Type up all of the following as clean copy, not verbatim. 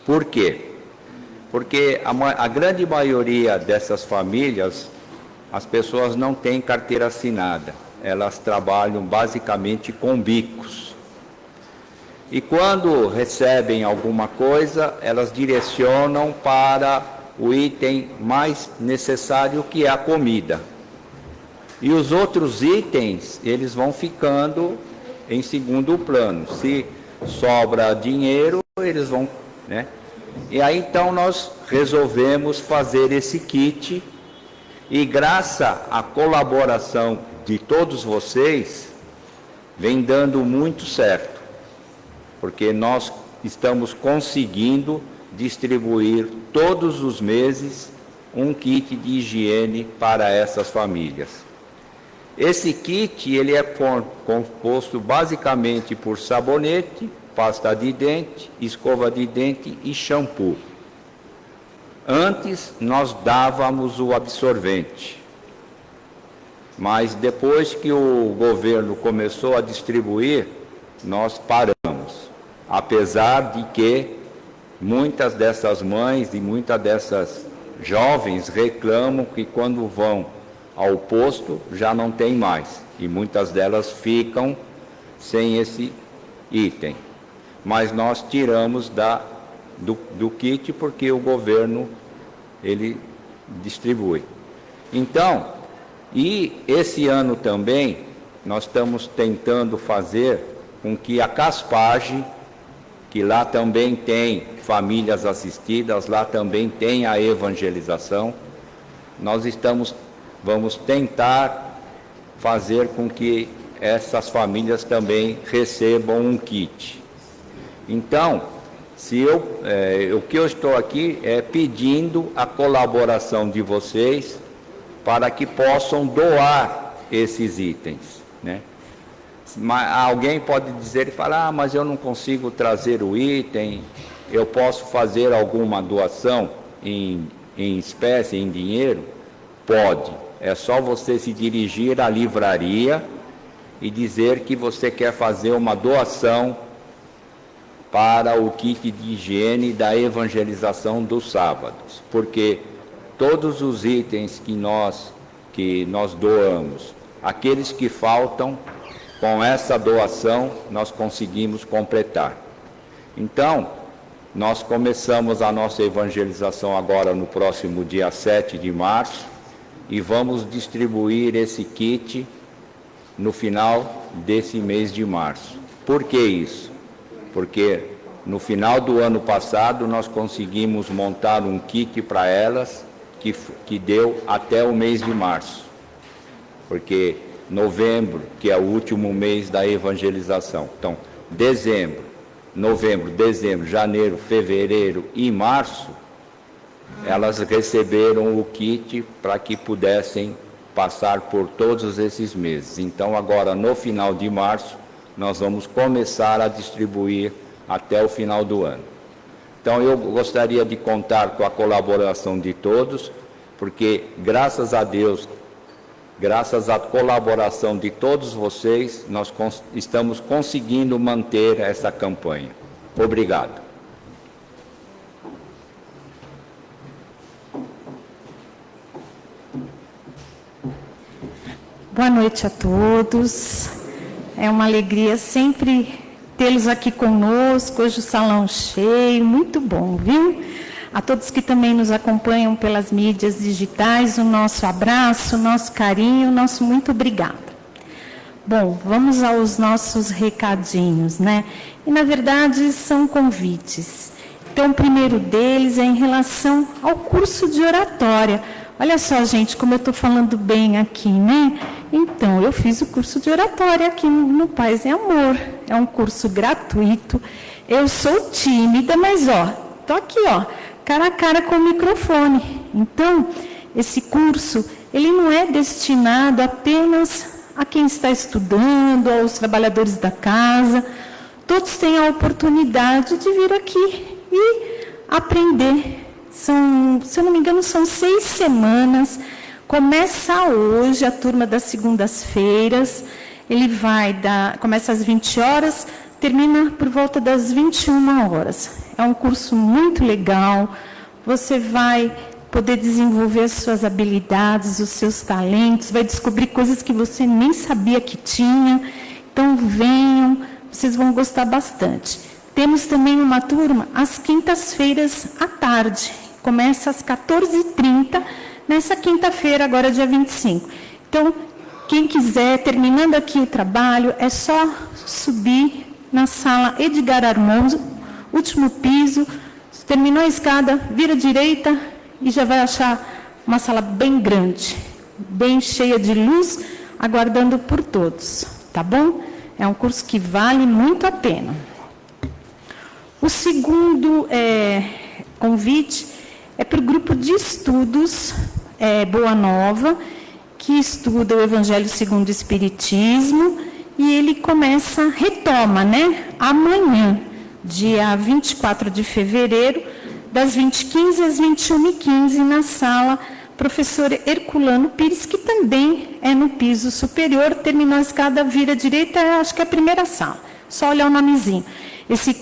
Por quê? Porque a grande maioria dessas famílias, as pessoas não têm carteira assinada. Elas trabalham basicamente com bicos. E quando recebem alguma coisa, elas direcionam para o item mais necessário, que é a comida. E os outros itens, eles vão ficando em segundo plano. Se sobra dinheiro, eles vão, né? E aí então nós resolvemos fazer esse kit, e graças à colaboração de todos vocês, vem dando muito certo, porque nós estamos conseguindo distribuir todos os meses um kit de higiene para essas famílias. Esse kit, ele é composto basicamente por sabonete, pasta de dente, escova de dente e shampoo. Antes nós dávamos o absorvente, mas depois que o governo começou a distribuir, nós paramos. Apesar de que muitas dessas mães e muitas dessas jovens reclamam que quando vão ao posto já não tem mais, e muitas delas ficam sem esse item. Mas nós tiramos do kit porque o governo, ele distribui. Então, e esse ano também, nós estamos tentando fazer com que a Caspage, que lá também tem famílias assistidas, lá também tem a evangelização, vamos tentar fazer com que essas famílias também recebam um kit. Então, o que eu estou aqui é pedindo a colaboração de vocês para que possam doar esses itens, né? Alguém pode dizer e falar, mas eu não consigo trazer o item, eu posso fazer alguma doação em espécie, em dinheiro? Pode, é só você se dirigir à livraria e dizer que você quer fazer uma doação para o kit de higiene da evangelização dos sábados, porque todos os itens que nós doamos, aqueles que faltam, com essa doação nós conseguimos completar. Então, nós começamos a nossa evangelização agora no próximo dia 7 de março e vamos distribuir esse kit no final desse mês de março. Por que isso? Porque no final do ano passado nós conseguimos montar um kit para elas que deu até o mês de março, porque novembro, que é o último mês da evangelização, então novembro, dezembro, janeiro, fevereiro e março, elas receberam o kit para que pudessem passar por todos esses meses. Então agora no final de março nós vamos começar a distribuir até o final do ano. Então eu gostaria de contar com a colaboração de todos, porque graças a Deus, graças à colaboração de todos vocês, nós estamos conseguindo manter essa campanha. Obrigado. Boa noite a todos. É uma alegria sempre tê-los aqui conosco, hoje o salão cheio, muito bom, viu? A todos que também nos acompanham pelas mídias digitais, o nosso abraço, o nosso carinho, o nosso muito obrigada. Bom, vamos aos nossos recadinhos, né? E, na verdade, são convites. Então, o primeiro deles é em relação ao curso de oratória. Olha só, gente, como eu estou falando bem aqui, né? Então, eu fiz o curso de oratória aqui no Paz e Amor. É um curso gratuito. Eu sou tímida, mas, ó, tô aqui, ó, cara a cara com o microfone. Então, esse curso, ele não é destinado apenas a quem está estudando, aos trabalhadores da casa. Todos têm a oportunidade de vir aqui e aprender. Se eu não me engano, são 6 semanas. Começa hoje a turma das segundas-feiras. Ele começa às 20 horas, termina por volta das 21 horas. É um curso muito legal, você vai poder desenvolver as suas habilidades, os seus talentos, vai descobrir coisas que você nem sabia que tinha. Então, venham, vocês vão gostar bastante. Temos também uma turma às quintas-feiras à tarde. Começa às 14h30, nessa quinta-feira, agora dia 25. Então, quem quiser, terminando aqui o trabalho, é só subir na sala Edgar Armando, último piso, terminou a escada, vira à direita e já vai achar uma sala bem grande, bem cheia de luz, aguardando por todos, tá bom? É um curso que vale muito a pena. O segundo convite é para o grupo de estudos Boa Nova, que estuda o Evangelho segundo o Espiritismo, e ele retoma, amanhã, dia 24 de fevereiro, das 20h15 às 21h15, na sala Professor Herculano Pires, que também é no piso superior, terminou a escada, vira à direita, acho que é a primeira sala, só olhar o nomezinho. Esse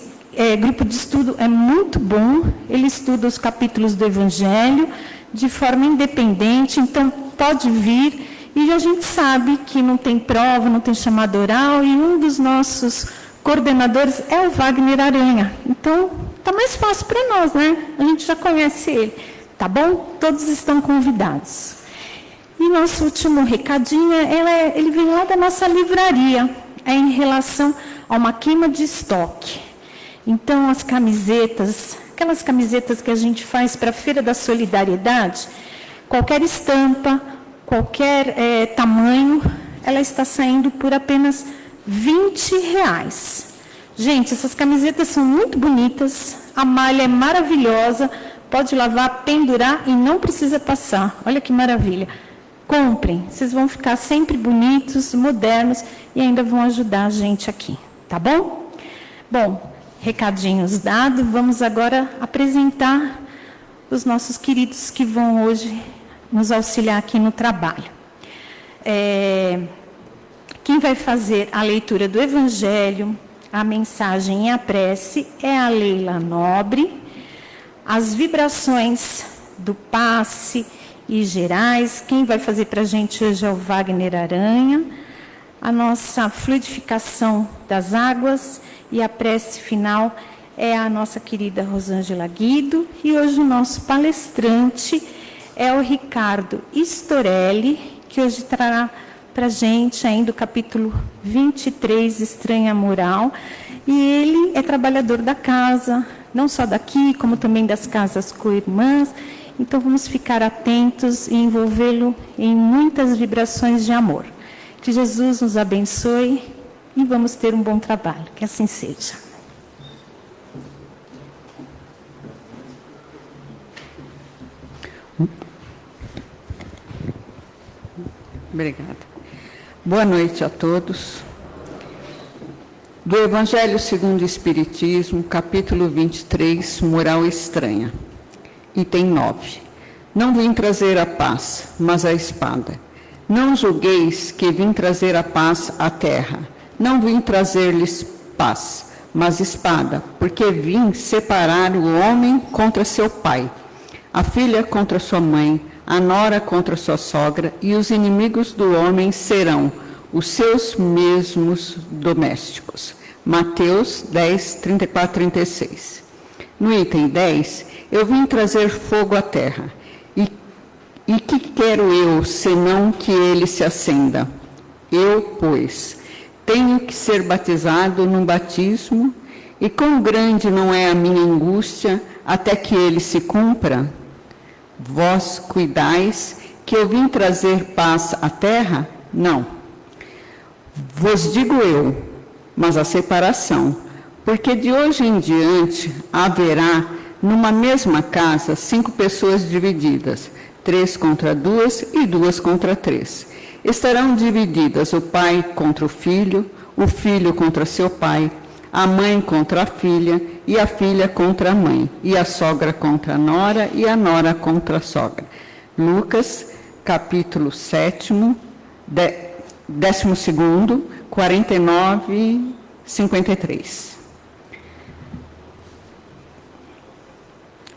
grupo de estudo é muito bom, ele estuda os capítulos do Evangelho de forma independente, então pode vir, e a gente sabe que não tem prova, não tem chamada oral, e um dos nossos coordenadores é o Wagner Aranha, então está mais fácil para nós, né? A gente já conhece ele, tá bom? Todos estão convidados. E nosso último recadinho, ele vem lá da nossa livraria, em relação a uma queima de estoque. Então, as camisetas, aquelas camisetas que a gente faz para a Feira da Solidariedade, qualquer estampa, qualquer tamanho, ela está saindo por apenas R$20. Gente, essas camisetas são muito bonitas, a malha é maravilhosa, pode lavar, pendurar e não precisa passar. Olha que maravilha. Comprem, vocês vão ficar sempre bonitos, modernos e ainda vão ajudar a gente aqui, tá bom? Bom, recadinhos dados, vamos agora apresentar os nossos queridos que vão hoje nos auxiliar aqui no trabalho. Quem vai fazer a leitura do Evangelho, a mensagem e a prece é a Leila Nobre. As vibrações do passe e gerais, quem vai fazer para a gente hoje é o Wagner Aranha. A nossa fluidificação das águas e a prece final é a nossa querida Rosângela Guido. E hoje o nosso palestrante é o Ricardo Storelli, que hoje trará para a gente ainda o capítulo 23, Estranha Moral. E ele é trabalhador da casa, não só daqui, como também das casas co-irmãs. Então, vamos ficar atentos e envolvê-lo em muitas vibrações de amor. Que Jesus nos abençoe e vamos ter um bom trabalho. Que assim seja. Obrigada. Boa noite a todos. Do Evangelho segundo o Espiritismo, capítulo 23, Moral Estranha. Item 9. Não vim trazer a paz, mas a espada. Não julgueis que vim trazer a paz à terra. Não vim trazer-lhes paz, mas espada, porque vim separar o homem contra seu pai, a filha contra sua mãe, a nora contra sua sogra, e os inimigos do homem serão os seus mesmos domésticos. Mateus 10, 34, 36. No item 10, eu vim trazer fogo à terra. E que quero eu, senão que ele se acenda? Eu, pois, tenho que ser batizado num batismo, e quão grande não é a minha angústia até que ele se cumpra? Vós cuidais que eu vim trazer paz à terra? Não. Vos digo eu, mas a separação, porque de hoje em diante haverá numa mesma casa 5 pessoas divididas, 3 contra 2 e 2 contra 3. Estarão divididas o pai contra o filho contra seu pai, a mãe contra a filha e a filha contra a mãe, e a sogra contra a nora e a nora contra a sogra. Lucas, capítulo 7, 12, 49 53.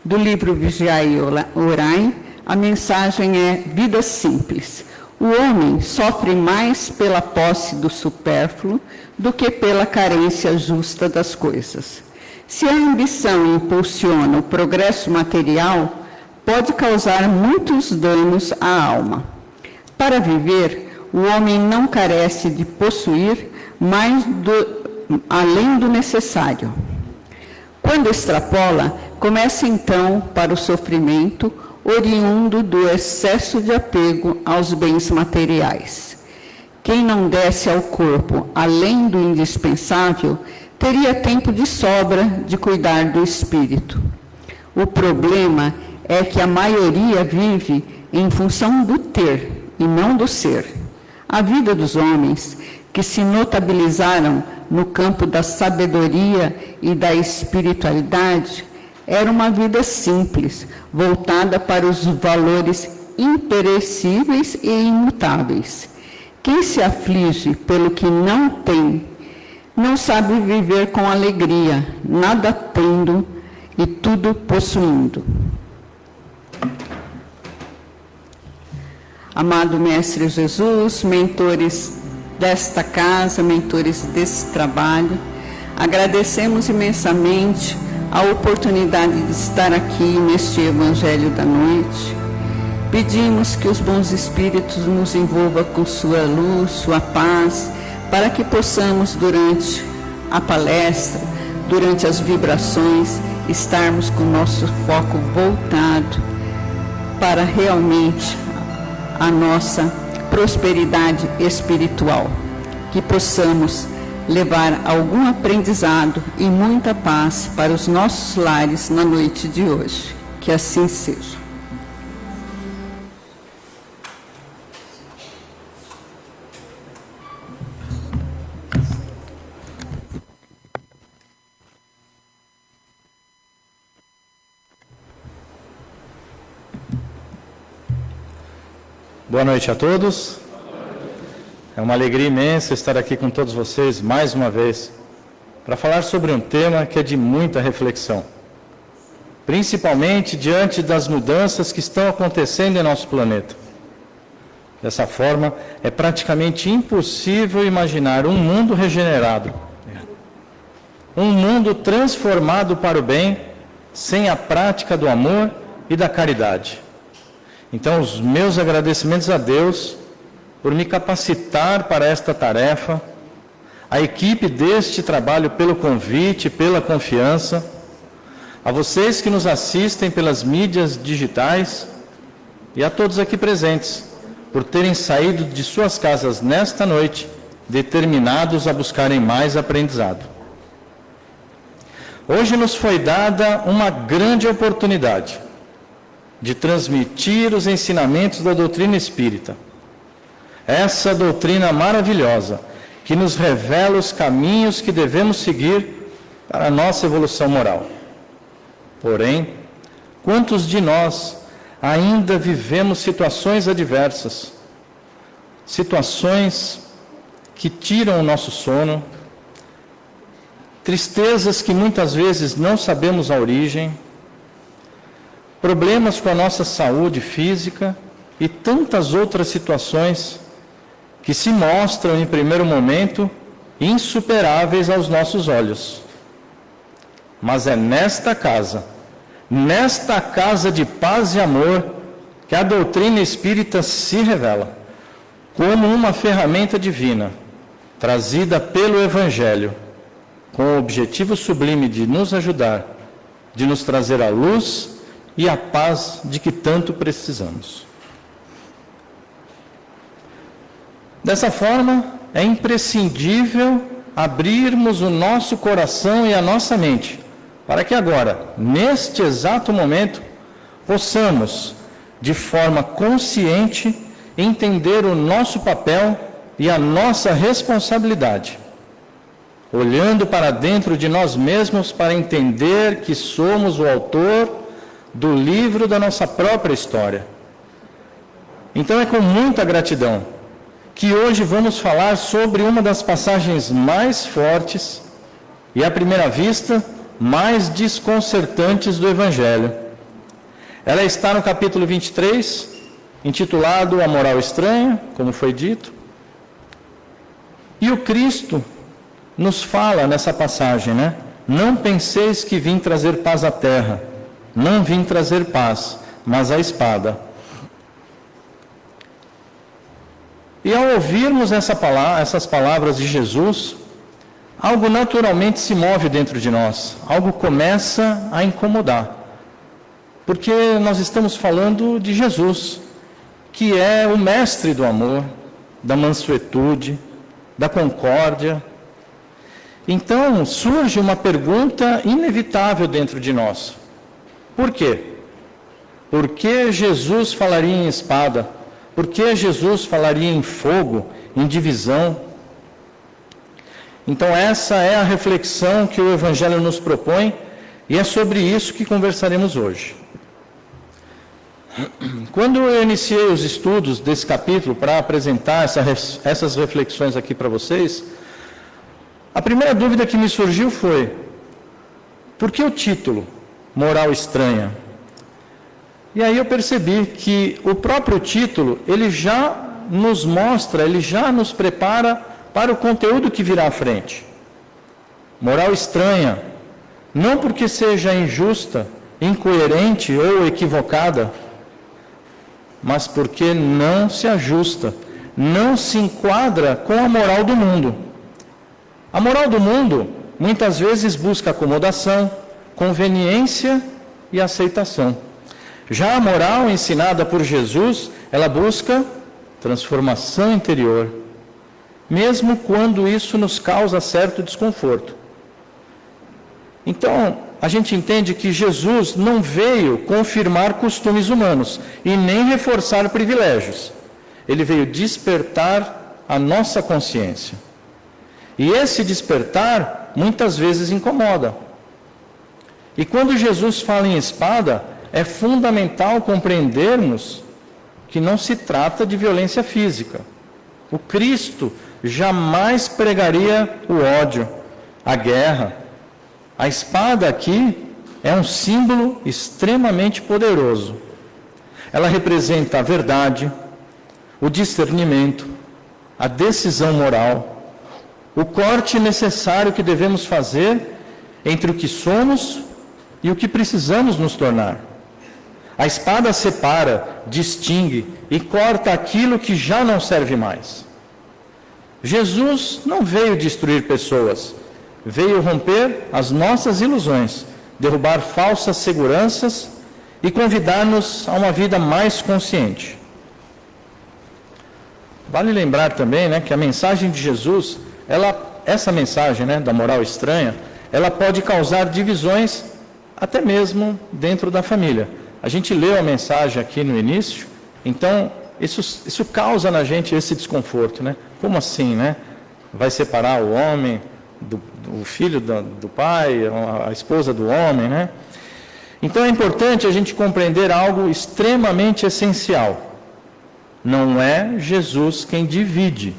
Do livro Vigiai e Orai, a mensagem é vida simples. O homem sofre mais pela posse do supérfluo do que pela carência justa das coisas. Se a ambição impulsiona o progresso material, pode causar muitos danos à alma. Para viver, o homem não carece de possuir mais além do necessário. Quando extrapola, começa então para o sofrimento oriundo do excesso de apego aos bens materiais. Quem não desce ao corpo além do indispensável, teria tempo de sobra de cuidar do espírito. O problema é que a maioria vive em função do ter e não do ser. A vida dos homens que se notabilizaram no campo da sabedoria e da espiritualidade era uma vida simples, voltada para os valores imperecíveis e imutáveis. Quem se aflige pelo que não tem, não sabe viver com alegria, nada tendo e tudo possuindo. Amado Mestre Jesus, mentores desta casa, mentores desse trabalho, agradecemos imensamente a oportunidade de estar aqui neste Evangelho da Noite. Pedimos que os bons espíritos nos envolvam com sua luz, sua paz, para que possamos, durante a palestra, durante as vibrações, estarmos com o nosso foco voltado para realmente a nossa prosperidade espiritual, que possamos levar algum aprendizado e muita paz para os nossos lares na noite de hoje. Que assim seja. Boa noite a todos. É uma alegria imensa estar aqui com todos vocês mais uma vez para falar sobre um tema que é de muita reflexão, principalmente diante das mudanças que estão acontecendo em nosso planeta. Dessa forma, é praticamente impossível imaginar um mundo regenerado, um mundo transformado para o bem, sem a prática do amor e da caridade. Então, os meus agradecimentos a Deus por me capacitar para esta tarefa, a equipe deste trabalho pelo convite, pela confiança, a vocês que nos assistem pelas mídias digitais e a todos aqui presentes, por terem saído de suas casas nesta noite, determinados a buscarem mais aprendizado. Hoje nos foi dada uma grande oportunidade de transmitir os ensinamentos da doutrina espírita. Essa doutrina maravilhosa que nos revela os caminhos que devemos seguir para a nossa evolução moral. Porém, quantos de nós ainda vivemos situações adversas, situações que tiram o nosso sono, tristezas que muitas vezes não sabemos a origem, problemas com a nossa saúde física e tantas outras situações que se mostram, em primeiro momento, insuperáveis aos nossos olhos. Mas é nesta casa de paz e amor, que a doutrina espírita se revela como uma ferramenta divina, trazida pelo Evangelho, com o objetivo sublime de nos ajudar, de nos trazer a luz e a paz de que tanto precisamos. Dessa forma, é imprescindível abrirmos o nosso coração e a nossa mente, para que agora, neste exato momento, possamos, de forma consciente, entender o nosso papel e a nossa responsabilidade, olhando para dentro de nós mesmos para entender que somos o autor do livro da nossa própria história. Então é com muita gratidão que hoje vamos falar sobre uma das passagens mais fortes e, à primeira vista, mais desconcertantes do Evangelho. Ela está no capítulo 23, intitulado A Moral Estranha, como foi dito. E o Cristo nos fala nessa passagem, né? Não penseis que vim trazer paz à terra. Não vim trazer paz, mas a espada. E ao ouvirmos essas palavras de Jesus, algo naturalmente se move dentro de nós. Algo começa a incomodar. Porque nós estamos falando de Jesus, que é o mestre do amor, da mansuetude, da concórdia. Então, surge uma pergunta inevitável dentro de nós. Por quê? Por que Jesus falaria em espada? Por que Jesus falaria em fogo, em divisão? Então, essa é a reflexão que o Evangelho nos propõe e é sobre isso que conversaremos hoje. Quando eu iniciei os estudos desse capítulo para apresentar essas reflexões aqui para vocês, a primeira dúvida que me surgiu foi: por que o título Moral Estranha? E aí eu percebi que o próprio título, ele já nos mostra, ele já nos prepara para o conteúdo que virá à frente. Moral estranha, não porque seja injusta, incoerente ou equivocada, mas porque não se ajusta, não se enquadra com a moral do mundo. A moral do mundo muitas vezes busca acomodação, conveniência e aceitação. Já a moral ensinada por Jesus, ela busca transformação interior, mesmo quando isso nos causa certo desconforto. Então, a gente entende que Jesus não veio confirmar costumes humanos e nem reforçar privilégios. Ele veio despertar a nossa consciência. E esse despertar muitas vezes incomoda. E quando Jesus fala em espada, é fundamental compreendermos que não se trata de violência física. O Cristo jamais pregaria o ódio, a guerra. A espada aqui é um símbolo extremamente poderoso. Ela representa a verdade, o discernimento, a decisão moral, o corte necessário que devemos fazer entre o que somos e o que precisamos nos tornar. A espada separa, distingue e corta aquilo que já não serve mais. Jesus não veio destruir pessoas, veio romper as nossas ilusões, derrubar falsas seguranças e convidar-nos a uma vida mais consciente. Vale lembrar também, que a mensagem de Jesus, essa mensagem, da moral estranha, ela pode causar divisões até mesmo dentro da família. A gente leu a mensagem aqui no início, então isso causa na gente esse desconforto, Como assim, Vai separar o homem o filho do pai, a esposa do homem, Então é importante a gente compreender algo extremamente essencial. Não é Jesus quem divide,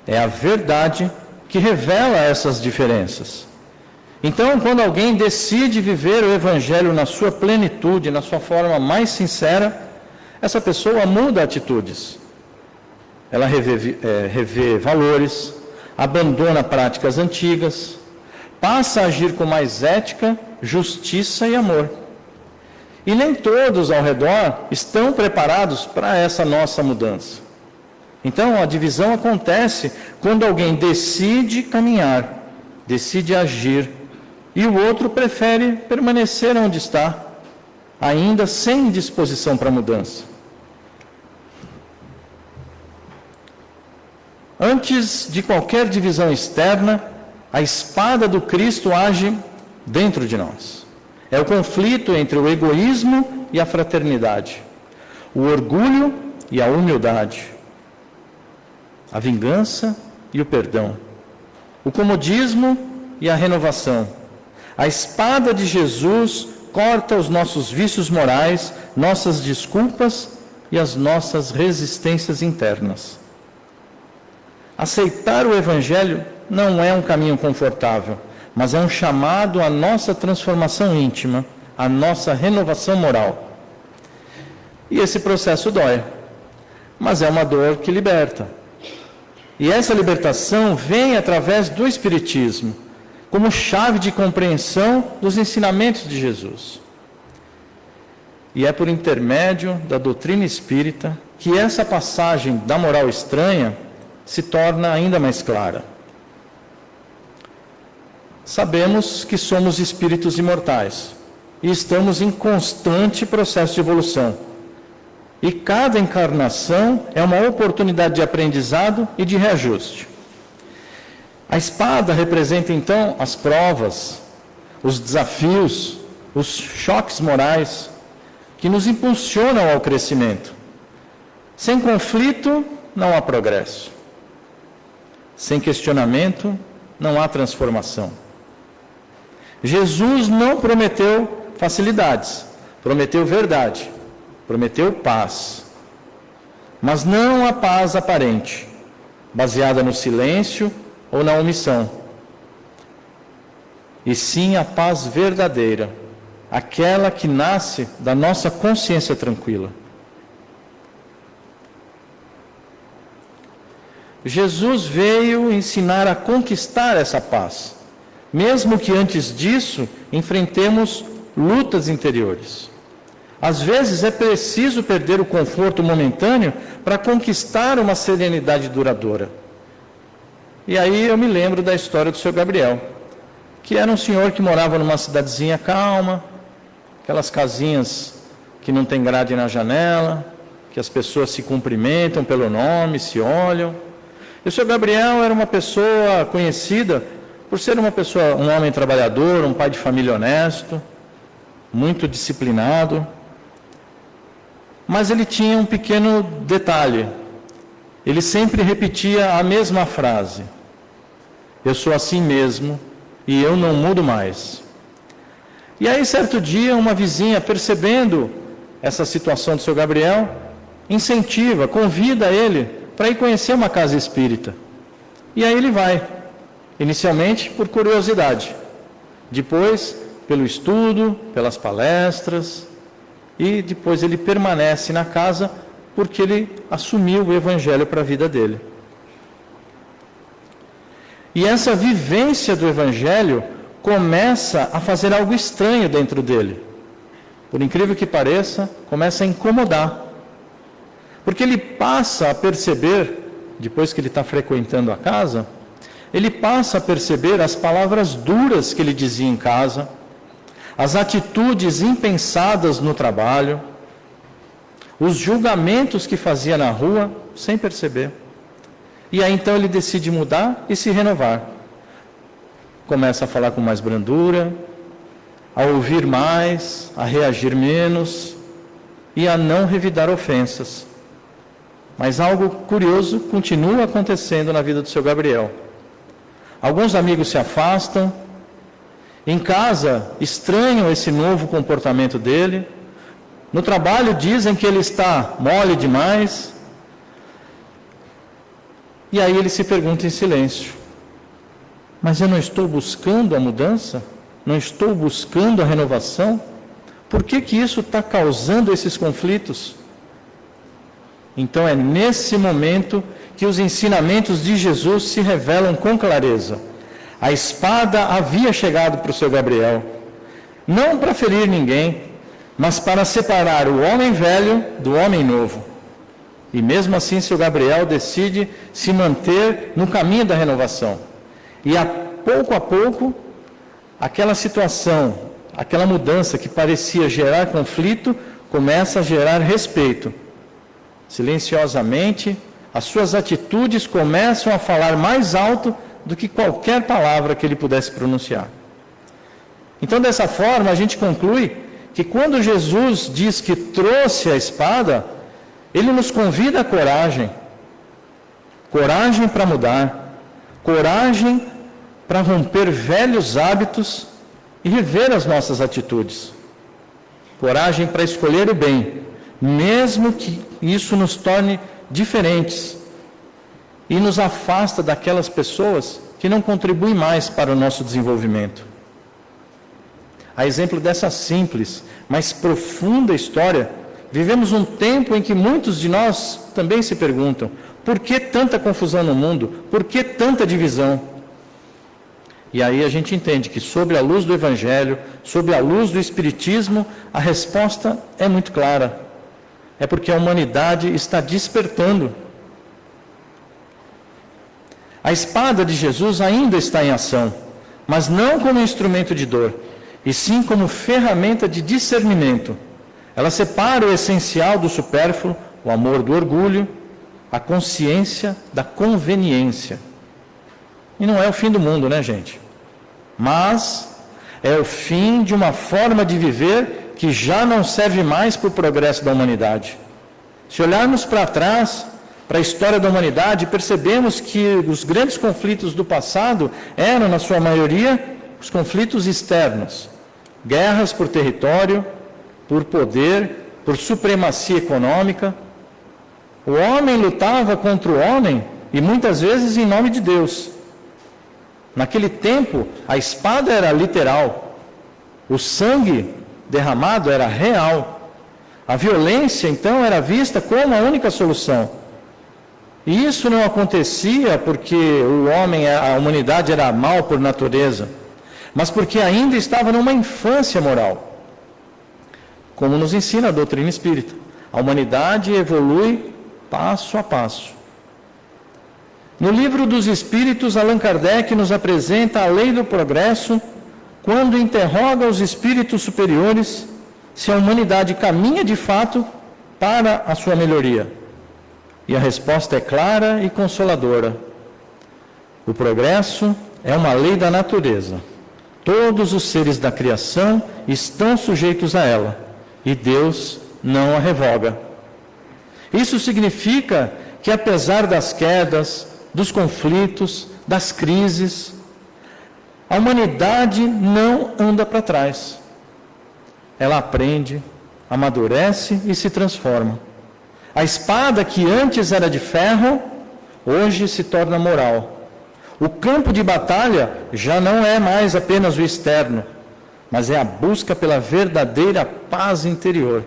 é a verdade que revela essas diferenças. Então, quando alguém decide viver o Evangelho na sua plenitude, na sua forma mais sincera, essa pessoa muda atitudes. Ela revê valores, abandona práticas antigas, passa a agir com mais ética, justiça e amor. E nem todos ao redor estão preparados para essa nossa mudança. Então, a divisão acontece quando alguém decide caminhar, decide agir, e o outro prefere permanecer onde está, ainda sem disposição para mudança. Antes de qualquer divisão externa, a espada do Cristo age dentro de nós. É o conflito entre o egoísmo e a fraternidade, o orgulho e a humildade, a vingança e o perdão, o comodismo e a renovação. A espada de Jesus corta os nossos vícios morais, nossas desculpas e as nossas resistências internas. Aceitar o Evangelho não é um caminho confortável, mas é um chamado à nossa transformação íntima, à nossa renovação moral. E esse processo dói, mas é uma dor que liberta. E essa libertação vem através do Espiritismo, como chave de compreensão dos ensinamentos de Jesus. E é por intermédio da doutrina espírita que essa passagem da moral estranha se torna ainda mais clara. Sabemos que somos espíritos imortais e estamos em constante processo de evolução. E cada encarnação é uma oportunidade de aprendizado e de reajuste. A espada representa, então, as provas, os desafios, os choques morais que nos impulsionam ao crescimento. Sem conflito, não há progresso. Sem questionamento, não há transformação. Jesus não prometeu facilidades, prometeu verdade, prometeu paz. Mas não a paz aparente, baseada no silêncio ou na omissão. E sim a paz verdadeira, aquela que nasce da nossa consciência tranquila. Jesus veio ensinar a conquistar essa paz, mesmo que antes disso enfrentemos lutas interiores. Às vezes é preciso perder o conforto momentâneo para conquistar uma serenidade duradoura. E aí eu me lembro da história do Sr. Gabriel, que era um senhor que morava numa cidadezinha calma, aquelas casinhas que não tem grade na janela, que as pessoas se cumprimentam pelo nome, se olham. E o Sr. Gabriel era uma pessoa conhecida por ser um homem trabalhador, um pai de família honesto, muito disciplinado. Mas ele tinha um pequeno detalhe. Ele sempre repetia a mesma frase: eu sou assim mesmo e eu não mudo mais. E aí, certo dia, uma vizinha, percebendo essa situação do Sr. Gabriel, incentiva, convida ele para ir conhecer uma casa espírita. E aí ele vai, inicialmente por curiosidade, depois pelo estudo, pelas palestras, e depois ele permanece na casa porque ele assumiu o Evangelho para a vida dele. E essa vivência do Evangelho começa a fazer algo estranho dentro dele. Por incrível que pareça, começa a incomodar. Porque ele passa a perceber, depois que ele está frequentando a casa, ele passa a perceber as palavras duras que ele dizia em casa, as atitudes impensadas no trabalho, os julgamentos que fazia na rua, sem perceber. E aí então ele decide mudar e se renovar. Começa a falar com mais brandura, a ouvir mais, a reagir menos e a não revidar ofensas. Mas algo curioso continua acontecendo na vida do seu Gabriel. Alguns amigos se afastam, em casa estranham esse novo comportamento dele, no trabalho dizem que ele está mole demais, e aí ele se pergunta em silêncio: mas eu não estou buscando a mudança? Não estou buscando a renovação? Por que isso está causando esses conflitos? Então é nesse momento que os ensinamentos de Jesus se revelam com clareza. A espada havia chegado para o seu Gabriel, não para ferir ninguém, mas para separar o homem velho do homem novo. E mesmo assim, seu Gabriel decide se manter no caminho da renovação. E a pouco, aquela situação, aquela mudança que parecia gerar conflito, começa a gerar respeito. Silenciosamente, as suas atitudes começam a falar mais alto do que qualquer palavra que ele pudesse pronunciar. Então, dessa forma, a gente conclui que quando Jesus diz que trouxe a espada, ele nos convida a coragem. Coragem para mudar, coragem para romper velhos hábitos e rever as nossas atitudes. Coragem para escolher o bem, mesmo que isso nos torne diferentes. e nos afasta daquelas pessoas que não contribuem mais para o nosso desenvolvimento. A exemplo dessa simples, mas profunda história, vivemos um tempo em que muitos de nós também se perguntam: por que tanta confusão no mundo? Por que tanta divisão? E aí a gente entende que, sob a luz do Evangelho, sob a luz do Espiritismo, a resposta é muito clara. É porque a humanidade está despertando. A espada de Jesus ainda está em ação, mas não como instrumento de dor, e sim como ferramenta de discernimento. Ela separa o essencial do supérfluo, o amor do orgulho, a consciência da conveniência. E não é o fim do mundo, né, gente? Mas é o fim de uma forma de viver que já não serve mais para o progresso da humanidade. Se olharmos para trás, para a história da humanidade, percebemos que os grandes conflitos do passado eram, na sua maioria, os conflitos externos. Guerras por território, por poder, por supremacia econômica. O homem lutava contra o homem e muitas vezes em nome de Deus. Naquele tempo, a espada era literal. O sangue derramado era real. A violência, então, era vista como a única solução. E isso não acontecia porque o homem, a humanidade era mal por natureza, mas porque ainda estava numa infância moral. Como nos ensina a doutrina espírita, a humanidade evolui passo a passo. No livro dos Espíritos, Allan Kardec nos apresenta a lei do progresso quando interroga os espíritos superiores se a humanidade caminha de fato para a sua melhoria. E a resposta é clara e consoladora. O progresso é uma lei da natureza. Todos os seres da criação estão sujeitos a ela, e Deus não a revoga. Isso significa que, apesar das quedas, dos conflitos, das crises, a humanidade não anda para trás. Ela aprende, amadurece e se transforma. A espada que antes era de ferro, hoje se torna moral. O campo de batalha já não é mais apenas o externo, mas é a busca pela verdadeira paz interior.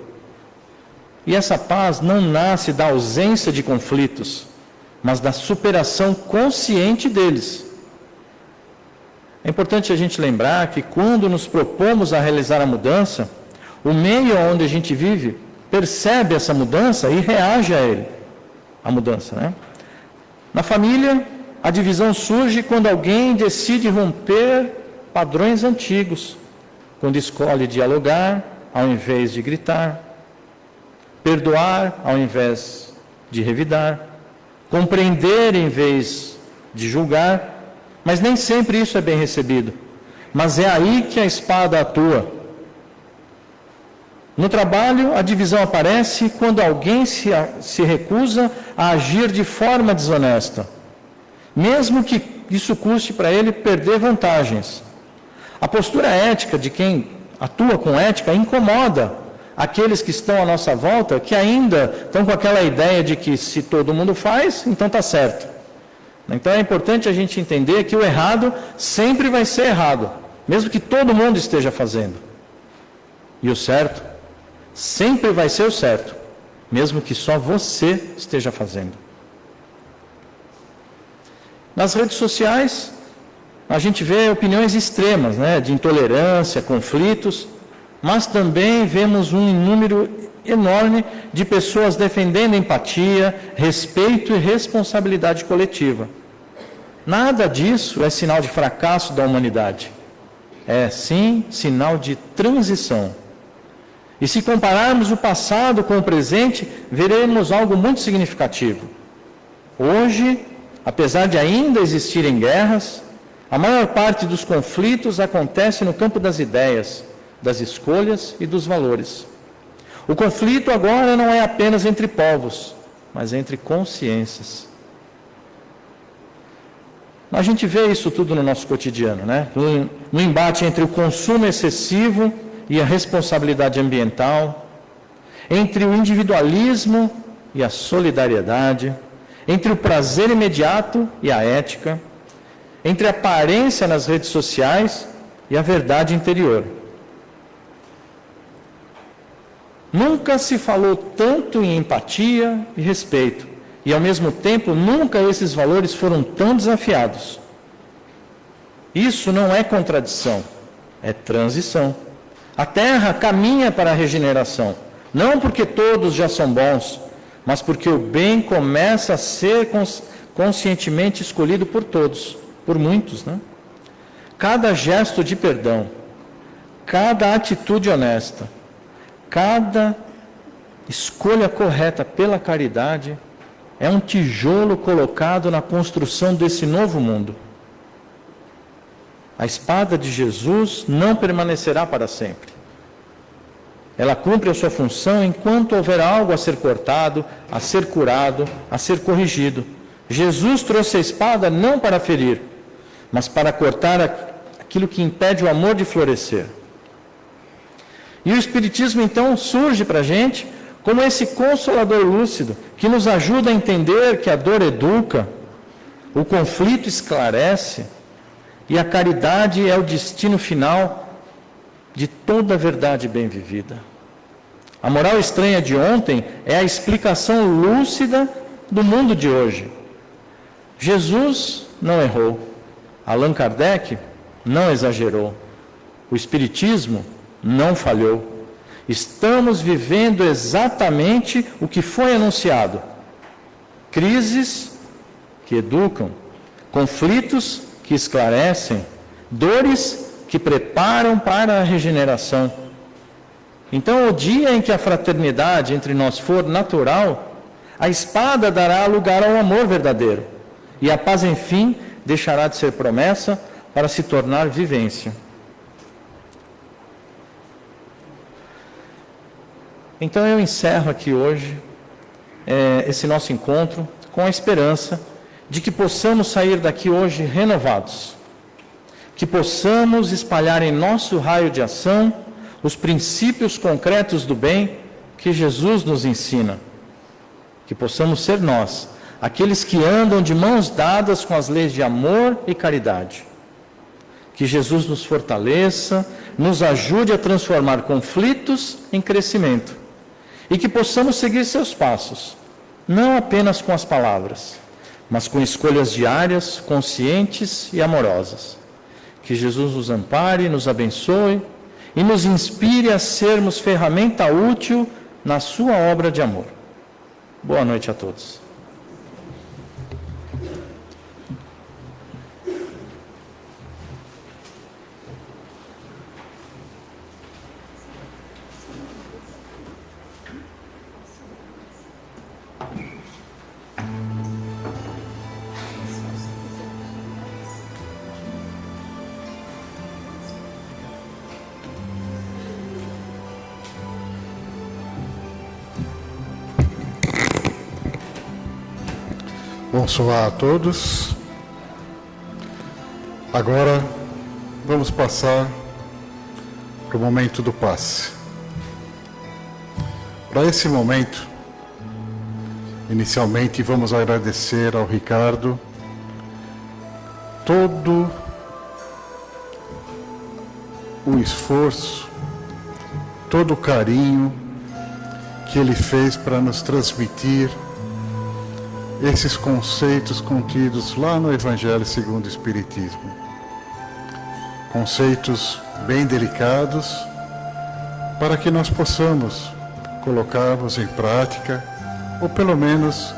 E essa paz não nasce da ausência de conflitos, mas da superação consciente deles. É importante a gente lembrar que quando nos propomos a realizar a mudança, o meio onde a gente vive percebe essa mudança e reage a ele, a mudança, né? Na família, a divisão surge quando alguém decide romper padrões antigos, quando escolhe dialogar ao invés de gritar, perdoar ao invés de revidar, compreender em vez de julgar, mas nem sempre isso é bem recebido. Mas é aí que a espada atua. No trabalho, a divisão aparece quando alguém se recusa a agir de forma desonesta, mesmo que isso custe para ele perder vantagens. A postura ética de quem atua com ética incomoda aqueles que estão à nossa volta, que ainda estão com aquela ideia de que se todo mundo faz, então está certo. Então é importante a gente entender que o errado sempre vai ser errado, mesmo que todo mundo esteja fazendo. E o certo sempre vai ser o certo, mesmo que só você esteja fazendo. Nas redes sociais, a gente vê opiniões extremas, né, de intolerância, conflitos, mas também vemos um número enorme de pessoas defendendo empatia, respeito e responsabilidade coletiva. Nada disso é sinal de fracasso da humanidade. É, sim, sinal de transição. E se compararmos o passado com o presente, veremos algo muito significativo. Hoje, apesar de ainda existirem guerras, a maior parte dos conflitos acontece no campo das ideias, das escolhas e dos valores. O conflito agora não é apenas entre povos, mas entre consciências. A gente vê isso tudo no nosso cotidiano, né? No embate entre o consumo excessivo e a responsabilidade ambiental, entre o individualismo e a solidariedade, entre o prazer imediato e a ética, entre a aparência nas redes sociais e a verdade interior. Nunca se falou tanto em empatia e respeito, e ao mesmo tempo nunca esses valores foram tão desafiados. Isso não é contradição, é transição. A Terra caminha para a regeneração, não porque todos já são bons, mas porque o bem começa a ser conscientemente escolhido por todos, por muitos, né? Cada gesto de perdão, cada atitude honesta, cada escolha correta pela caridade é um tijolo colocado na construção desse novo mundo. A espada de Jesus não permanecerá para sempre. Ela cumpre a sua função enquanto houver algo a ser cortado, a ser curado, a ser corrigido. Jesus trouxe a espada não para ferir, mas para cortar aquilo que impede o amor de florescer. E o Espiritismo, então, surge para a gente como esse consolador lúcido, que nos ajuda a entender que a dor educa, o conflito esclarece, e a caridade é o destino final de toda a verdade bem vivida. A moral estranha de ontem é a explicação lúcida do mundo de hoje. Jesus não errou, Allan Kardec não exagerou, o Espiritismo não falhou. Estamos vivendo exatamente o que foi anunciado. Crises que educam, conflitos que esclarecem, dores que preparam para a regeneração. Então, o dia em que a fraternidade entre nós for natural, a espada dará lugar ao amor verdadeiro, e a paz, enfim, deixará de ser promessa para se tornar vivência. Então eu encerro aqui hoje esse nosso encontro com a esperança de que possamos sair daqui hoje renovados, que possamos espalhar em nosso raio de ação os princípios concretos do bem que Jesus nos ensina, que possamos ser nós, aqueles que andam de mãos dadas com as leis de amor e caridade. Que Jesus nos fortaleça, nos ajude a transformar conflitos em crescimento e que possamos seguir seus passos, não apenas com as palavras, mas com escolhas diárias, conscientes e amorosas. Que Jesus nos ampare, nos abençoe e nos inspire a sermos ferramenta útil na sua obra de amor. Boa noite a todos. Bonsoir a todos. Agora vamos passar para o momento do passe. Para esse momento, inicialmente vamos agradecer ao Ricardo todo o esforço, todo o carinho que ele fez para nos transmitir esses conceitos contidos lá no Evangelho segundo o Espiritismo. Conceitos bem delicados para que nós possamos colocarmos em prática, ou pelo menos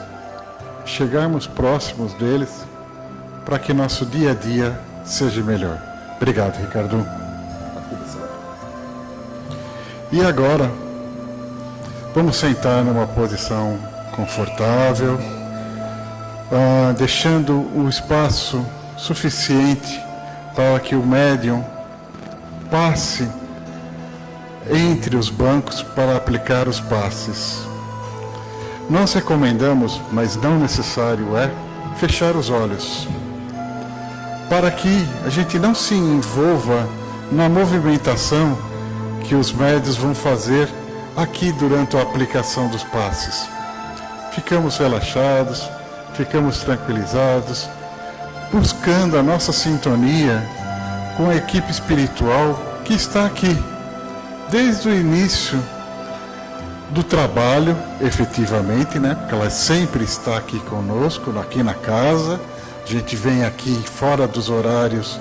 chegarmos próximos deles, para que nosso dia a dia seja melhor. Obrigado, Ricardo. E agora, vamos sentar numa posição confortável, deixando o espaço suficiente para que o médium passe entre os bancos para aplicar os passes. Nós recomendamos, mas não necessário é, fechar os olhos, para que a gente não se envolva na movimentação que os médiuns vão fazer aqui durante a aplicação dos passes. Ficamos relaxados, ficamos tranquilizados, buscando a nossa sintonia com a equipe espiritual que está aqui, desde o início do trabalho, efetivamente, né? Porque ela sempre está aqui conosco, aqui na casa. A gente vem aqui fora dos horários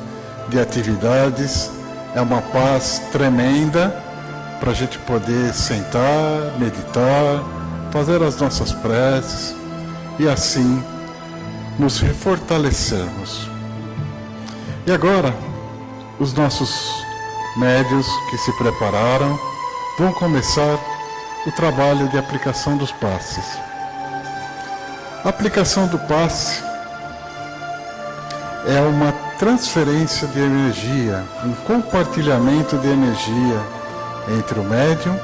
de atividades, é uma paz tremenda para a gente poder sentar, meditar, fazer as nossas preces e assim nos refortalecermos. E agora, os nossos médiuns que se prepararam vão começar o trabalho de aplicação dos passes. A aplicação do passe é uma transferência de energia, um compartilhamento de energia entre o médium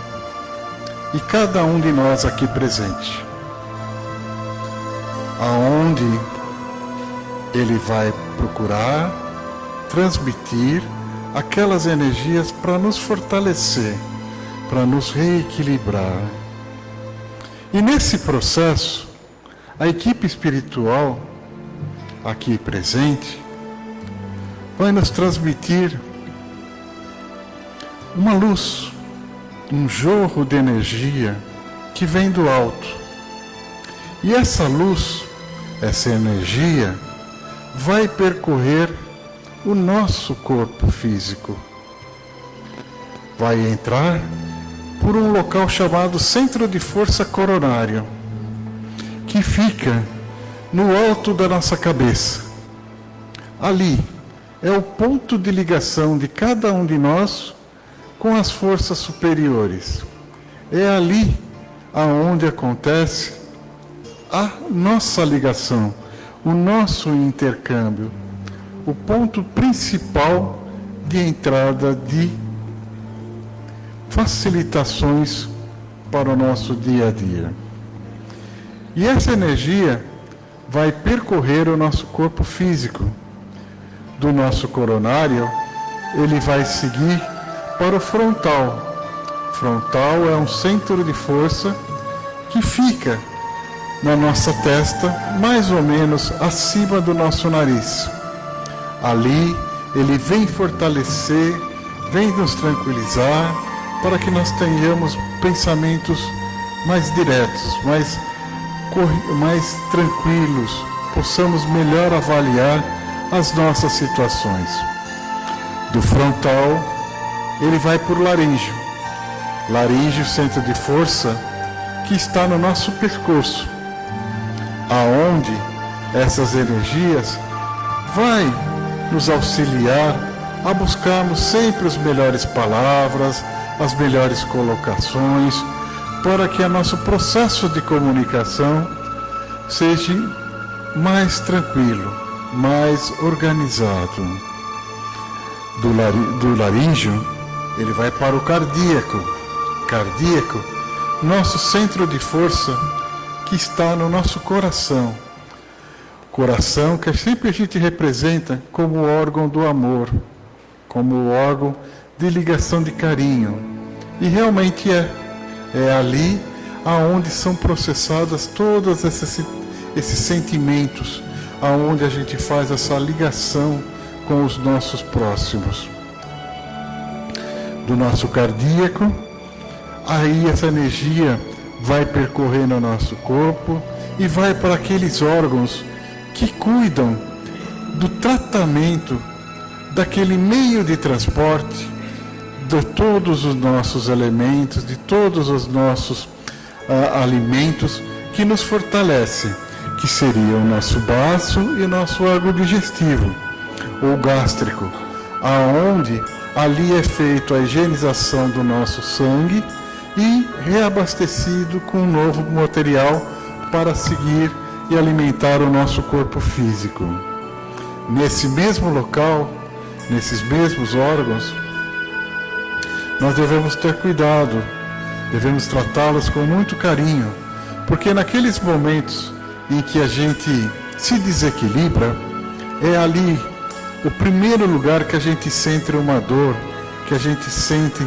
e cada um de nós aqui presente, aonde ele vai procurar transmitir aquelas energias para nos fortalecer, para nos reequilibrar. E nesse processo, a equipe espiritual aqui presente vai nos transmitir uma luz, um jorro de energia que vem do alto. E essa luz, essa energia, vai percorrer o nosso corpo físico. Vai entrar por um local chamado Centro de Força Coronário, que fica no alto da nossa cabeça. Ali é o ponto de ligação de cada um de nós com as forças superiores. É ali aonde acontece a nossa ligação, o nosso intercâmbio, o ponto principal de entrada de facilitações para o nosso dia a dia. E essa energia vai percorrer o nosso corpo físico. Do nosso coronário, ele vai seguir para o frontal. Frontal é um centro de força que fica na nossa testa, mais ou menos acima do nosso nariz. Ali, ele vem fortalecer, vem nos tranquilizar, para que nós tenhamos pensamentos mais diretos, mais tranquilos, possamos melhor avaliar as nossas situações. Do frontal, ele vai por laríngeo. Laríngeo, centro de força, que está no nosso pescoço, aonde essas energias vai nos auxiliar a buscarmos sempre as melhores palavras, as melhores colocações, para que o nosso processo de comunicação seja mais tranquilo, mais organizado. Do laríngeo, ele vai para o cardíaco. Cardíaco, nosso centro de força que está no nosso coração. Coração que sempre a gente representa como o órgão do amor, como o órgão de ligação de carinho. E realmente é ali aonde são processadas todos esses sentimentos, aonde a gente faz essa ligação com os nossos próximos. Do nosso cardíaco, aí essa energia vai percorrer no nosso corpo e vai para aqueles órgãos que cuidam do tratamento daquele meio de transporte de todos os nossos elementos, de todos os nossos alimentos que nos fortalecem, que seria o nosso baço e o nosso órgão digestivo, ou gástrico, aonde ali é feita a higienização do nosso sangue e reabastecido com um novo material para seguir e alimentar o nosso corpo físico. Nesse mesmo local, nesses mesmos órgãos, nós devemos ter cuidado, devemos tratá-los com muito carinho, porque naqueles momentos em que a gente se desequilibra, é ali o primeiro lugar que a gente sente uma dor, que a gente sente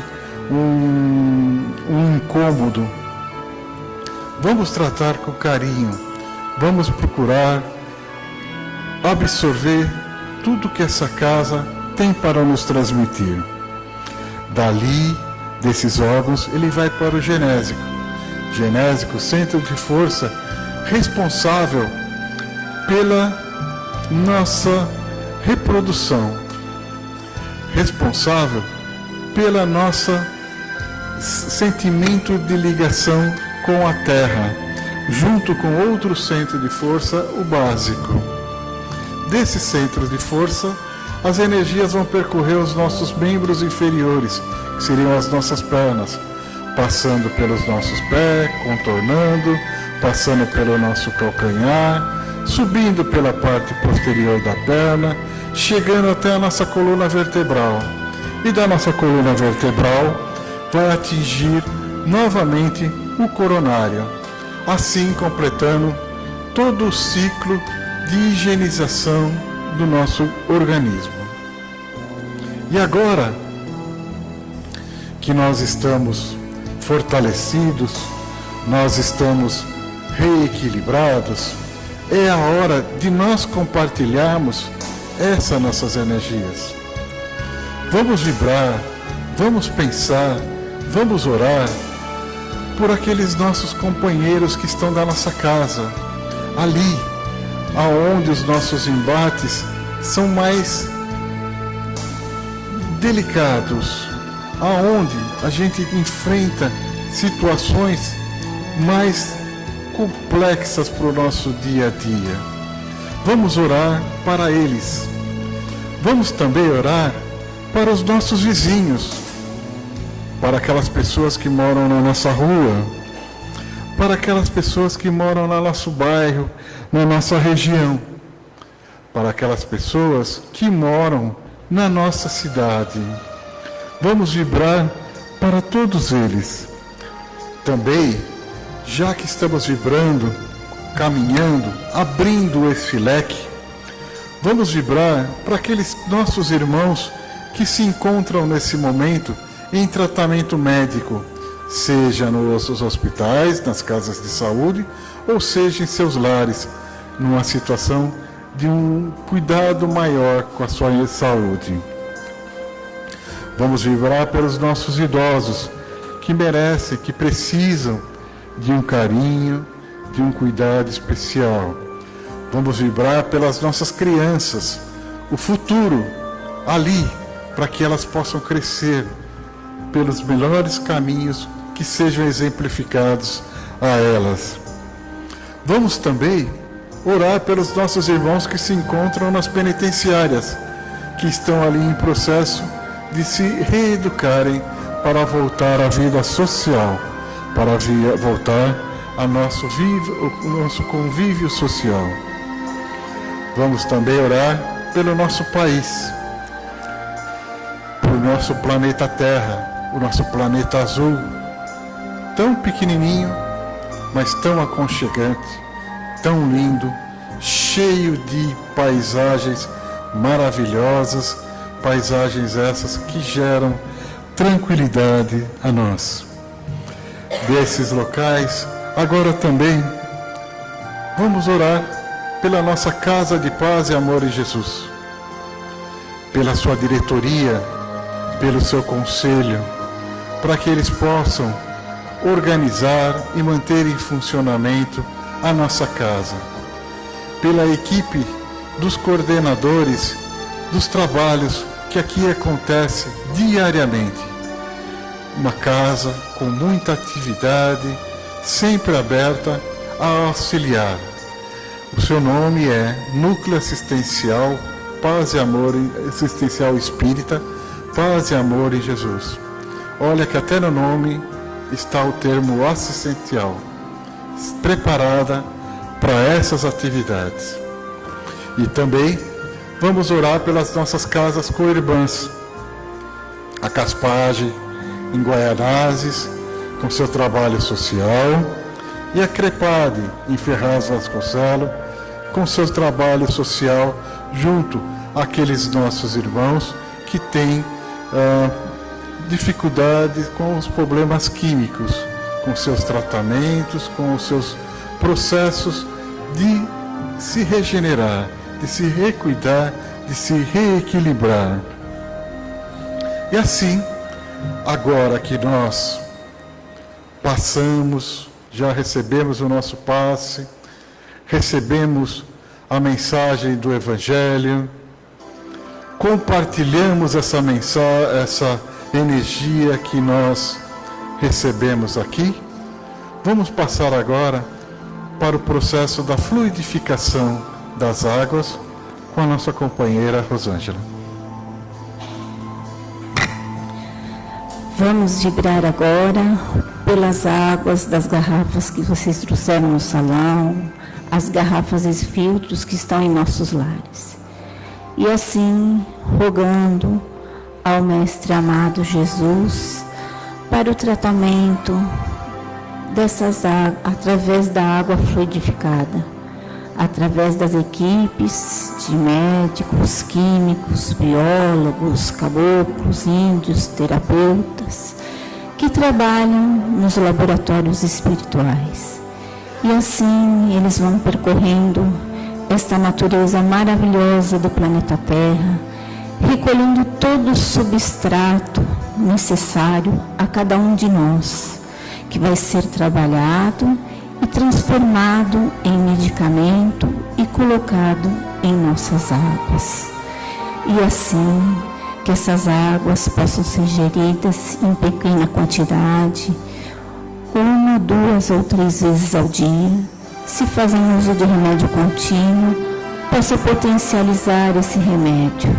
um incômodo. Vamos tratar com carinho, vamos procurar absorver tudo que essa casa tem para nos transmitir. Dali, desses órgãos, ele vai para o genésico. Genésico, centro de força responsável pela nossa reprodução, responsável pela nossa sentimento de ligação com a Terra, junto com outro centro de força, o básico. Desse centro de força, as energias vão percorrer os nossos membros inferiores, que seriam as nossas pernas, passando pelos nossos pés, contornando, passando pelo nosso calcanhar, subindo pela parte posterior da perna, chegando até a nossa coluna vertebral. E da nossa coluna vertebral vai atingir novamente o coronário, assim completando todo o ciclo de higienização do nosso organismo. E agora que nós estamos fortalecidos, nós estamos reequilibrados, é a hora de nós compartilharmos essas nossas energias. Vamos vibrar, vamos pensar, vamos orar por aqueles nossos companheiros que estão da nossa casa, ali, aonde os nossos embates são mais delicados, aonde a gente enfrenta situações mais complexas para o nosso dia a dia. Vamos orar para eles. Vamos também orar para os nossos vizinhos, para aquelas pessoas que moram na nossa rua, para aquelas pessoas que moram no nosso bairro, na nossa região, para aquelas pessoas que moram na nossa cidade. Vamos vibrar para todos eles. Também, já que estamos vibrando, caminhando, abrindo esse leque, vamos vibrar para aqueles nossos irmãos que se encontram nesse momento em tratamento médico, seja nos hospitais, nas casas de saúde, ou seja em seus lares, numa situação de um cuidado maior com a sua saúde. Vamos vibrar pelos nossos idosos, que merecem, que precisam de um carinho, de um cuidado especial. Vamos vibrar pelas nossas crianças, o futuro, ali, para que elas possam crescer pelos melhores caminhos que sejam exemplificados a elas. Vamos também orar pelos nossos irmãos que se encontram nas penitenciárias, que estão ali em processo de se reeducarem para voltar à vida social, para voltar ao nosso convívio social. Vamos também orar pelo nosso país, pelo nosso planeta Terra, o nosso planeta azul, tão pequenininho, mas tão aconchegante, tão lindo, cheio de paisagens maravilhosas, paisagens essas que geram tranquilidade a nós. Desses locais, agora também, vamos orar pela nossa Casa de Paz e Amor em Jesus, pela sua diretoria, pelo seu conselho, para que eles possam organizar e manter em funcionamento a nossa casa, pela equipe dos coordenadores dos trabalhos que aqui acontece diariamente. Uma casa com muita atividade, sempre aberta a auxiliar. O seu nome é Núcleo Assistencial Paz e Amor Assistencial Espírita, Paz e Amor em Jesus. Olha que até no nome está o termo assistencial, preparada para essas atividades. E também vamos orar pelas nossas casas co-irmãs, a Caspage, em Guaianazes, com seu trabalho social, e a Crepade, em Ferraz Vasconcelos, com seu trabalho social, junto àqueles nossos irmãos que têm dificuldades com os problemas químicos, com seus tratamentos, com os seus processos de se regenerar, de se recuidar, de se reequilibrar. E assim, agora que nós passamos, já recebemos o nosso passe, recebemos a mensagem do Evangelho, compartilhamos essa mensagem, essa energia que nós recebemos aqui, vamos passar agora para o processo da fluidificação das águas com a nossa companheira Rosângela. Vamos vibrar agora pelas águas das garrafas que vocês trouxeram no salão, as garrafas e filtros que estão em nossos lares. E assim, rogando ao Mestre amado Jesus para o tratamento dessas águas, através da água fluidificada, através das equipes de médicos, químicos, biólogos, caboclos, índios, terapeutas, que trabalham nos laboratórios espirituais. E assim eles vão percorrendo esta natureza maravilhosa do planeta Terra, recolhendo todo o substrato necessário a cada um de nós, que vai ser trabalhado e transformado em medicamento e colocado em nossas águas. E assim, que essas águas possam ser geridas em pequena quantidade, 1, 2 ou 3 vezes ao dia, se fazem uso de remédio contínuo, possa potencializar esse remédio.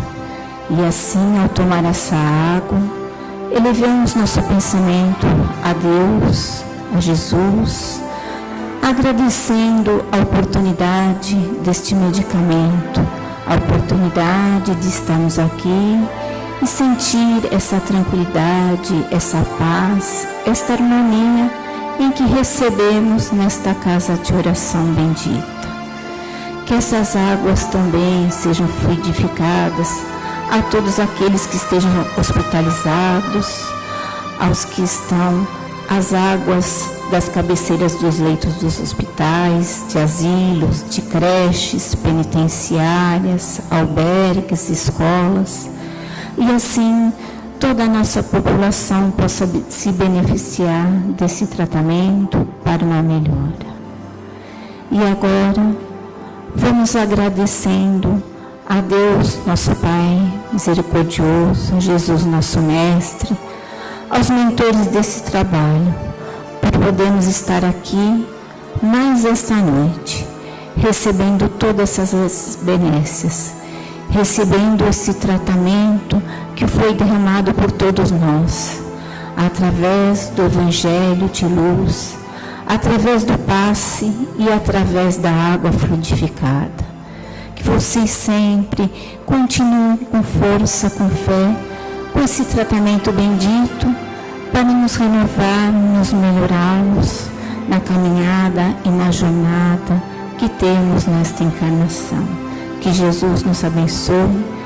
E assim, ao tomar essa água, elevemos nosso pensamento a Deus, a Jesus, agradecendo a oportunidade deste medicamento, a oportunidade de estarmos aqui e sentir essa tranquilidade, essa paz, esta harmonia em que recebemos nesta casa de oração bendita. Que essas águas também sejam fluidificadas a todos aqueles que estejam hospitalizados, aos que estão as águas das cabeceiras dos leitos dos hospitais, de asilos, de creches, penitenciárias, albergues, escolas, e assim toda a nossa população possa se beneficiar desse tratamento para uma melhora. E agora, vamos agradecendo a Deus, nosso Pai misericordioso, a Jesus, nosso Mestre, aos mentores desse trabalho, por podermos estar aqui mais esta noite, recebendo todas essas benécias, recebendo esse tratamento que foi derramado por todos nós, através do Evangelho de luz, através do passe e através da água fluidificada. Que vocês sempre continuem com força, com fé, com esse tratamento bendito, para nos renovar, nos melhorarmos na caminhada e na jornada que temos nesta encarnação. Que Jesus nos abençoe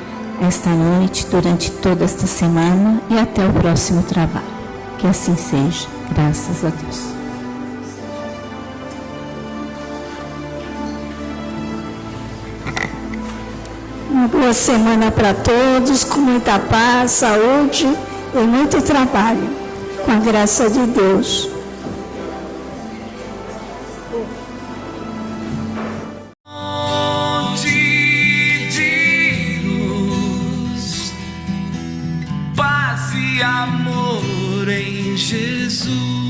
esta noite, durante toda esta semana e até o próximo trabalho. Que assim seja, graças a Deus. Uma boa semana para todos, com muita paz, saúde e muito trabalho, com a graça de Deus. Fonte de luz, paz e amor em Jesus.